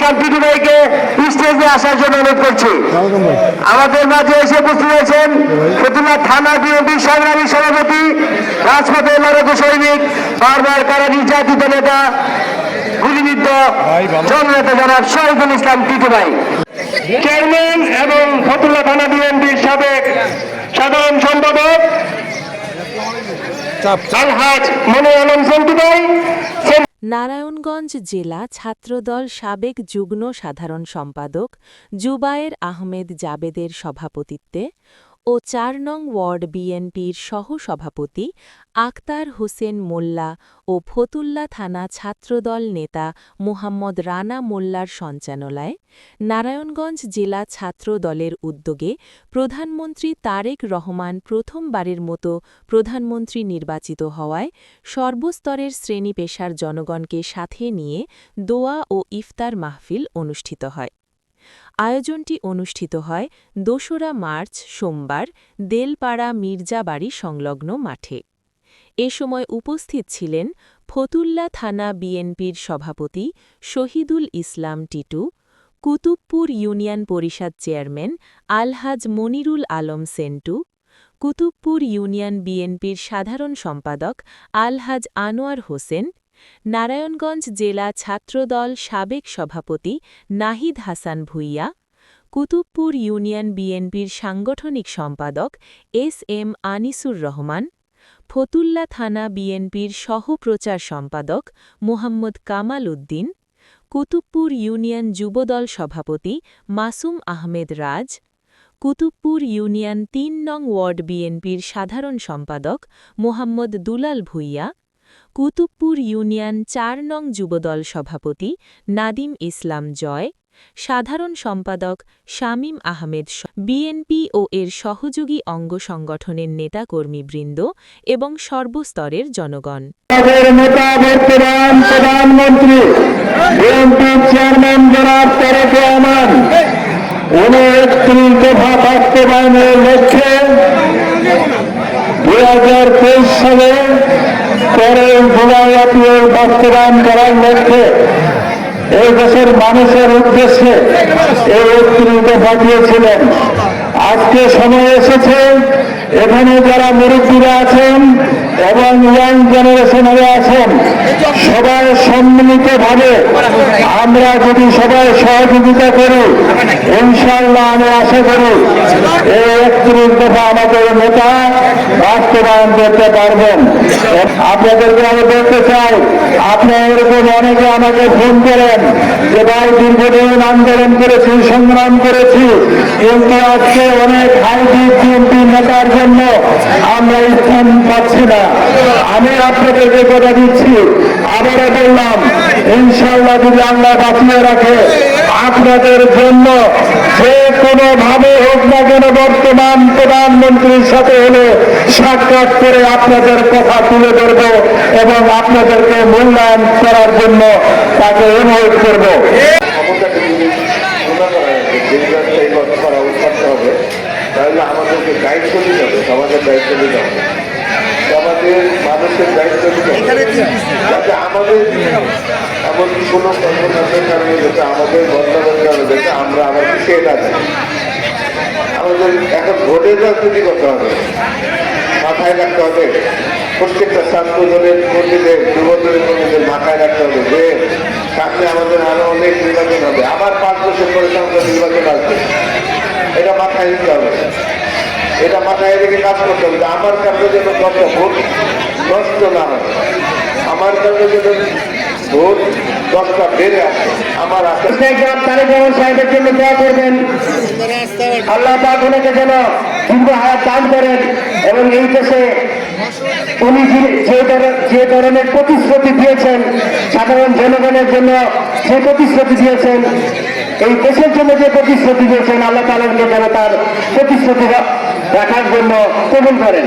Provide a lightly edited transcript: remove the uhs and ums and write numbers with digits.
ইসলাম টিটু ভাইকে স্টেজে আসার জন্য অনুরোধ করছি। আমাদের মাঝে এসে উপস্থিত হয়েছেন ফতুল্লা থানা বিএনপির সংগ্রামী সভাপতি, রাজপথে লড়াকু সৈনিক, বারবার কারা নির্যাতিত নেতা, গুলিবিদ্ধ জননেতা জনাব শহীদুল ইসলাম টিটু ভাই, চেয়ারম্যান এবং ফতুল্লা থানা বিএনপির সাবেক সাধারণ সম্পাদক আলহাজ মনির আলম সন্টু ভাই, নারায়ণগঞ্জ জেলা ছাত্রদল সাবেক যুগ্ম সাধারণ সম্পাদক জুবায়ের আহমেদ জাবেদের সভাপতিত্বে ও ৪ নং ওয়ার্ড বিএনপির সহ-সভাপতি আক্তার হোসেন মোল্লা ও ফতুল্লা থানা ছাত্রদল নেতা মোহাম্মদ রানা মোল্লার সঞ্চালনায় নারায়ণগঞ্জ জেলা ছাত্র দলের উদ্যোগে প্রধানমন্ত্রী তারেক রহমান প্রথমবারের মতো প্রধানমন্ত্রী নির্বাচিত হওয়ায় সর্বস্তরের শ্রেণী পেশার জনগণকে সাথে নিয়ে দোয়া ও ইফতার মাহফিল অনুষ্ঠিত হয়। আয়োজনটি অনুষ্ঠিত হয় ২রা মার্চ সোমবার দেলপাড়া মির্জাবাড়ি সংলগ্ন মাঠে। এ সময় উপস্থিত ছিলেন ফতুল্লা থানা বিএনপির সভাপতি শহীদুল ইসলাম টিটু, কুতুবপুর ইউনিয়ন পরিষদ চেয়ারম্যান আলহাজ মনিরুল আলম সেন্টু, কুতুবপুর ইউনিয়ন বিএনপির সাধারণ সম্পাদক আলহাজ আনোয়ার হোসেন, নারায়ণগঞ্জ জেলা ছাত্রদল সাবেক সভাপতি নাহিদ হাসান ভূঁইয়া, কুতুবপুর ইউনিয়ন বিএনপির সাংগঠনিক সম্পাদক এস.এম. আনিসুর রহমান, ফতুল্লা থানা বিএনপির সহ-প্রচার সম্পাদক মোহাম্মদ কামাল উদ্দিন, কুতুবপুর ইউনিয়ন যুবদল সভাপতি মাসুম আহমেদ রাজ, কুতুবপুর ইউনিয়ন ৩ নং ওয়ার্ড বিএনপির সাধারণ সম্পাদক মোহাম্মদ দুলাল ভূঁইয়া, কুতুবপুর ইউনিয়ন ৪ নং যুবদল সভাপতি নাদিম ইসলাম জয়, সাধারণ সম্পাদক শামীম আহমেদ, বিএনপি ও এর সহযোগী অঙ্গ সংগঠনের নেতাকর্মীবৃন্দ এবং সর্বস্তরের জনগণ। প্রধানমন্ত্রী বিএনপির চেয়ারম্যান জনাব তারেক রহমান ৩৯ দফা বাস্তবায়নের লক্ষ্যে ২০২৩ সালে ১৩ জুলাই আপিল বাস্তবায়ন করার লক্ষ্যে এই দেশের মানুষের উদ্দেশ্যে এই ৩৯ দফা দিয়েছিলেন। আজকে সময় এসেছে এখানে যারা মুরব্বীরা আছেন এবং ইয়াং জেনারেশনেরা আছেন, সবাই সম্মিলিতভাবে আমরা যদি সবাই সহযোগিতা করি, ইনশাআল্লাহ আমি আশা করি এই ৩১ দফা আমাদের নেতা বাস্তবায়ন করতে পারবেন। আপনাদেরকে আমি বলতে চাই, আপনারা এরকম অনেকে আমাকে ফোন করেন যে ভাই দীর্ঘদিন আন্দোলন করেছি, সংগ্রাম করেছি, কিন্তু আজকে অনেক হাইব্রিড বিএনপি নেতার জন্য আমরা স্থান পাচ্ছি না। আমি আপনাদেরকে কথা দিচ্ছি, আবারও বললাম, ইনশাআল্লাহ যদি আল্লাহ বাঁচিয়ে রাখে আপনাদের জন্য যে কোনো ভাবে হোক না কেন বর্তমান প্রধানমন্ত্রীর সাথে হলে সাক্ষাৎ করে আপনাদের কথা তুলে ধরব এবং আপনাদেরকে মূল্যায়ন করার জন্য তাকে অনুরোধ করব। তাহলে আমাদেরকে দায়িত্ব দিতে হবে, সমাজের দায়িত্ব দিতে হবে, সমাজের মানুষের দায়িত্ব দিতে হবে, যাতে আমাদের এমন কোনো কর্মকাণ্ডের কারণে যাতে আমাদের বদলানোর কারণে যাতে আমরা আবার পিছিয়ে না যাই। আমাদের এখন ভোটের রাজনীতি করতে হবে, মাথায় রাখতে হবে, প্রত্যেকটা ছাত্র দলের কর্মীদের, যুব দলের কর্মীদের মাথায় রাখতে হবে যে সামনে আমাদের আরো অনেক নির্বাচন হবে, আবার 5 বছর পরে সামনে নির্বাচন আসবে। এটা মাথায় নিতে হবে, এটা মাথায় রেখে কাজ করতে হবে। আমার কাছে যেন 10টা ভোট নষ্ট না হয়, আমার কাছে যেন ভোট 10টা বেড়ে আসে। আমার তারেক রহমান সাহেবের জন্য দোয়া করবেন, আল্লাহ পাক ওনাকে যেন দীর্ঘ হায়াত দান করেন এবং এই দেশে উনি যে ধরনের প্রতিশ্রুতি দিয়েছেন, সাধারণ জনগণের জন্য যে প্রতিশ্রুতি দিয়েছেন, এই দেশের জন্য যে প্রতিশ্রুতি দিয়েছেন, আল্লাহ তাআলা যেন তার প্রতিশ্রুতি রাখার জন্য কবুল করেন।